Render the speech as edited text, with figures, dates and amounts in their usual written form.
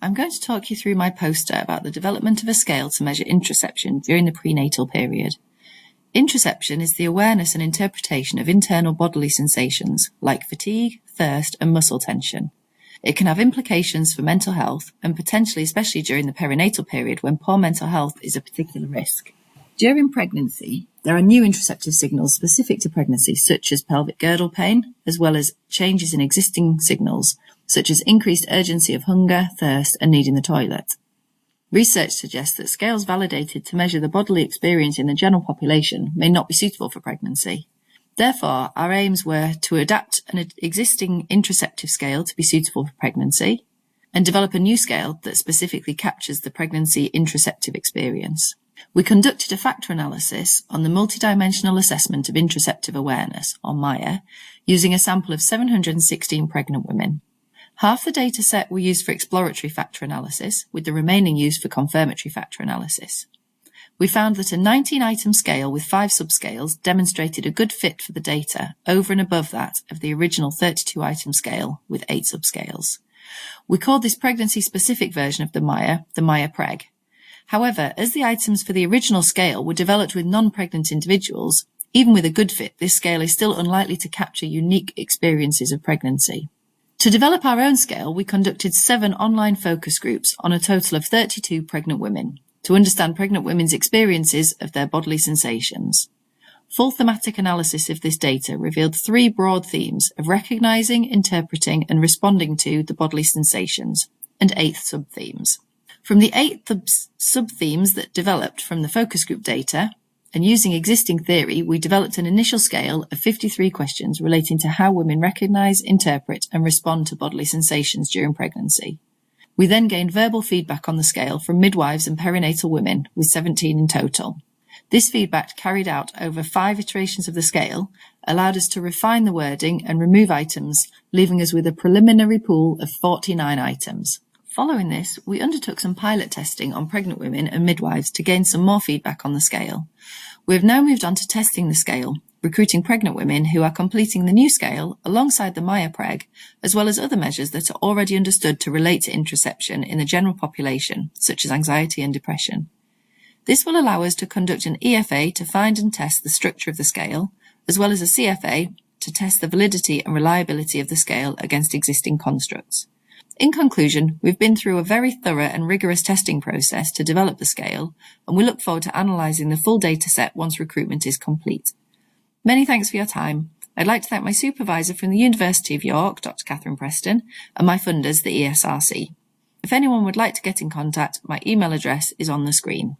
I'm going to talk you through my poster about the development of a scale to measure interoception during the prenatal period. Interoception is the awareness and interpretation of internal bodily sensations like fatigue, thirst, and muscle tension. It can have implications for mental health and potentially especially during the perinatal period when poor mental health is a particular risk. During pregnancy, there are new interoceptive signals specific to pregnancy, such as pelvic girdle pain, as well as changes in existing signals, such as increased urgency of hunger, thirst, and needing the toilet. Research suggests that scales validated to measure the bodily experience in the general population may not be suitable for pregnancy. Therefore, our aims were to adapt an existing interoceptive scale to be suitable for pregnancy and develop a new scale that specifically captures the pregnancy interoceptive experience. We conducted a factor analysis on the multidimensional assessment of interoceptive awareness, or MAIA, using a sample of 716 pregnant women. Half the data set were used for exploratory factor analysis, with the remaining used for confirmatory factor analysis. We found that a 19-item scale with 5 subscales demonstrated a good fit for the data over and above that of the original 32-item scale with 8 subscales. We called this pregnancy-specific version of the MAIA Preg. However, as the items for the original scale were developed with non-pregnant individuals, even with a good fit, this scale is still unlikely to capture unique experiences of pregnancy. To develop our own scale, we conducted 7 online focus groups on a total of 32 pregnant women to understand pregnant women's experiences of their bodily sensations. Full thematic analysis of this data revealed 3 broad themes of recognizing, interpreting, and responding to the bodily sensations, and 8 sub-themes. From the 8 sub-themes that developed from the focus group data, and using existing theory, we developed an initial scale of 53 questions relating to how women recognize, interpret, and respond to bodily sensations during pregnancy. We then gained verbal feedback on the scale from midwives and perinatal women, with 17 in total. This feedback, carried out over 5 iterations of the scale, allowed us to refine the wording and remove items, leaving us with a preliminary pool of 49 items. Following this, we undertook some pilot testing on pregnant women and midwives to gain some more feedback on the scale. We have now moved on to testing the scale, recruiting pregnant women who are completing the new scale alongside the MAIA Preg, as well as other measures that are already understood to relate to interoception in the general population, such as anxiety and depression. This will allow us to conduct an EFA to find and test the structure of the scale, as well as a CFA to test the validity and reliability of the scale against existing constructs. In conclusion, we've been through a very thorough and rigorous testing process to develop the scale, and we look forward to analysing the full data set once recruitment is complete. Many thanks for your time. I'd like to thank my supervisor from the University of York, Dr. Catherine Preston, and my funders, the ESRC. If anyone would like to get in contact, my email address is on the screen.